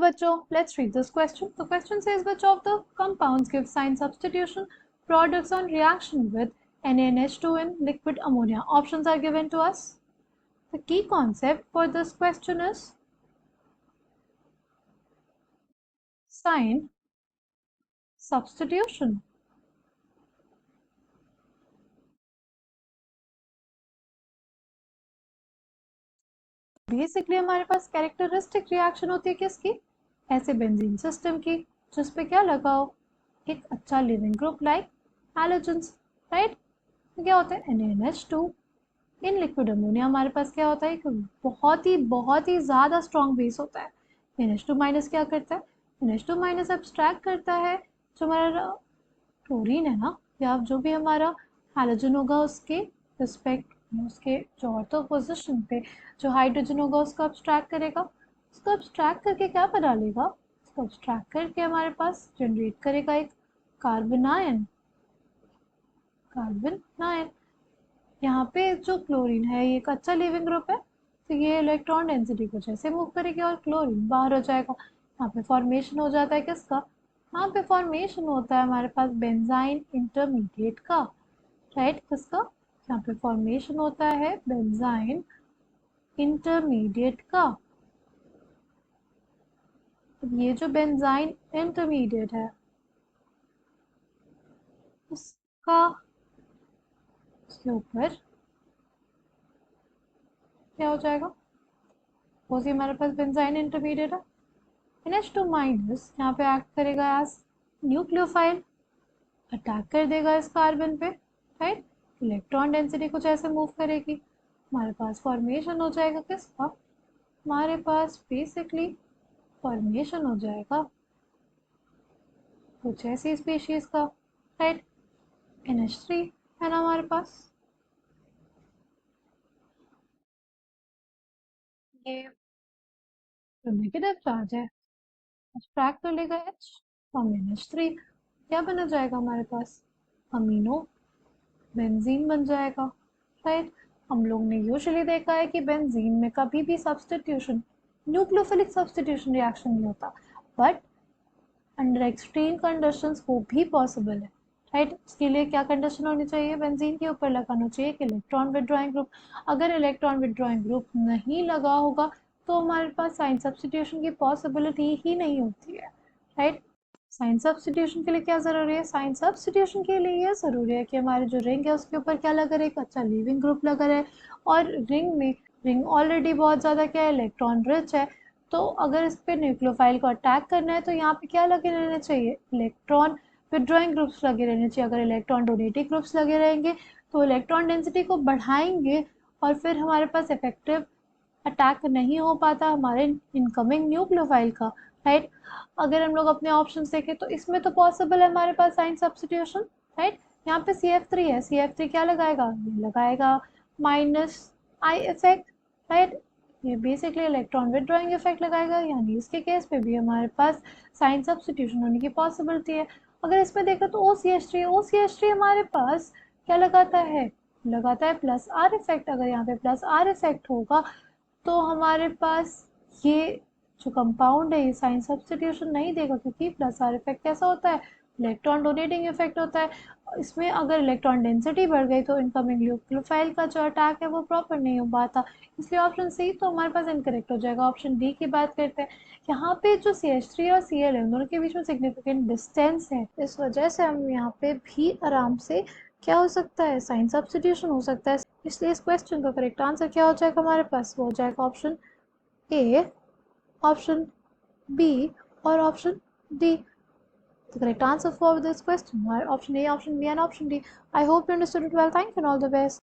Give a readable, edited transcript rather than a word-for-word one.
बच्चों, let's read this question. The question says which of the compounds give sign substitution products on reaction with NaNH2 in liquid ammonia? Options are given to us. The key concept for this question is sign substitution. Basically हमारे पास characteristic reaction होती है किसकी, ऐसे benzene system की जिसपे क्या लगा हो, एक अच्छा leaving group like halogens, right. तो क्या होता है NaNH2 इन लिक्विड अमोनिया, हमारे पास क्या होता है, बहुत ही ज़्यादा स्ट्रॉन्ग बेस होता है। NH2 माइनस क्या करता है, NH2 माइनस एब्स्ट्रैक्ट करता है जो हमारा क्लोरीन है ना, या जो भी हमारा हैलोजन होगा उसके रिस्पेक्ट, उसके जो ऑर्थो पोजिशन पे जो हाइड्रोजन होगा उसको अब्स्ट्रैक्ट करेगा, उसको अब्स्ट्रैक्ट करके क्या बना लेगा, उसको अब्स्ट्रैक्ट करके हमारे पास जनरेट करेगा एक कार्बन आयन। यहाँ पे जो क्लोरीन है ये एक अच्छा लिविंग ग्रुप है, तो ये इलेक्ट्रॉन डेंसिटी को जैसे मूव करेगी और क्लोरीन बाहर हो जाएगा। यहाँ पे फॉर्मेशन हो जाता है किसका, यहाँ पे फॉर्मेशन होता है हमारे पास बेंजाइन इंटरमीडिएट का, राइट। किसका, यहाँ पे फॉर्मेशन होता है बेंजाइन इंटरमीडिएट का। ये जो बेंजाइन इंटरमीडिएट है उसका उसके ऊपर क्या हो जाएगा, वो सी हमारे पास बेंजाइन इंटरमीडिएट है, NH2 माइनस यहाँ पे एक्ट करेगा एज न्यूक्लियोफाइल, अटैक कर देगा इस कार्बन पे, राइट। इलेक्ट्रॉन डेंसिटी कुछ ऐसे मूव करेगी, हमारे पास फॉर्मेशन हो जाएगा किसका, हमारे पास बेसिकली फॉर्मेशन हो जाएगा कुछ ऐसी स्पीशीज का, राइट। NH3 है ना हमारे पास, ये नेगेटिव चार्ज है, सब्ट्रैक्ट कर लेगा H फ्रॉम NH3, क्या बना जाएगा हमारे पास, अमीनो बेंजीन बन जाएगा, राइट। हम लोग ने यूजुअली देखा है कि बेंजीन में कभी भी सब्स्टिट्यूशन, न्यूक्लियोफिलिक सब्स्टिट्यूशन रिएक्शन नहीं होता, बट अंडर एक्सट्रीम कंडीशंस वो भी पॉसिबल है, राइट। उसके लिए क्या कंडीशन होनी चाहिए, बेंजीन के ऊपर लगाना चाहिए कि इलेक्ट्रॉन विड्रॉइंग ग्रुप, अगर इलेक्ट्रॉन विड्रॉइंग ग्रुप नहीं लगा होगा तो हमारे पास साइन सब्स्टिट्यूशन की पॉसिबिलिटी ही नहीं होती है, राइट। साइन सब्स्टिट्यूशन के लिए क्या ज़रूरी है, साइन सब्स्टिट्यूशन के लिए ये ज़रूरी है कि हमारे जो रिंग है उसके ऊपर क्या लगा रहे, एक अच्छा लिविंग ग्रुप लगा रहे, और रिंग ऑलरेडी बहुत ज़्यादा क्या है, इलेक्ट्रॉन रिच है। तो अगर इस पर न्यूक्लियोफाइल को अटैक करना है तो यहाँ पे क्या लगे रहने चाहिए, इलेक्ट्रॉन विड्रॉइंग ग्रुप्स लगे रहने चाहिए। अगर इलेक्ट्रॉन डोनेटिंग ग्रुप्स लगे रहेंगे तो इलेक्ट्रॉन डेंसिटी को बढ़ाएंगे और फिर हमारे पास इफेक्टिव अटैक नहीं हो पाता हमारे इनकमिंग न्यूक्लियोफाइल का, राइट। अगर हम लोग अपने ऑप्शंस देखें तो इसमें तो पॉसिबल है हमारे पास साइन सब्स्टिट्यूशन, राइट। यहाँ पे CF3 है, CF3 क्या लगाएगा, ये लगाएगा माइनस आई इफेक्ट, राइट। ये बेसिकली इलेक्ट्रॉन विड्रॉइंग इफेक्ट लगाएगा, यानी इसके केस पे भी हमारे पास साइन सब्स्टिट्यूशन होने की पॉसिबिलिटी है। अगर इसमें देखो तो OCH3 हमारे पास क्या लगाता है प्लस आर इफेक्ट। अगर यहाँ पे प्लस आर इफेक्ट होगा तो हमारे पास ये जो कंपाउंड है ये साइन सब्स्टिट्यूशन नहीं देगा, क्योंकि प्लस आर इफेक्ट कैसा होता है, इलेक्ट्रॉन डोनेटिंग इफेक्ट होता है। इसमें अगर इलेक्ट्रॉन डेंसिटी बढ़ गई तो इनकमिंग न्यूक्लियोफाइल का जो अटैक है वो प्रॉपर नहीं हो पाता, इसलिए ऑप्शन सी तो हमारे पास इनकरेक्ट हो जाएगा। ऑप्शन डी की बात करते हैं, यहाँ पे जो CH3 और Cl है दोनों के बीच में सिग्निफिकेंट डिस्टेंस है, इस वजह से हम यहाँ पे भी आराम से क्या हो सकता है, साइन सब्स्टिट्यूशन हो सकता है। इसलिए इस क्वेश्चन का करेक्ट आंसर क्या हो जाएगा हमारे पास, वो हो जाएगा ऑप्शन ए, ऑप्शन बी और option D. The correct answer for this question are option A, option B and option D. I hope you understood it well. Thank you and all the best.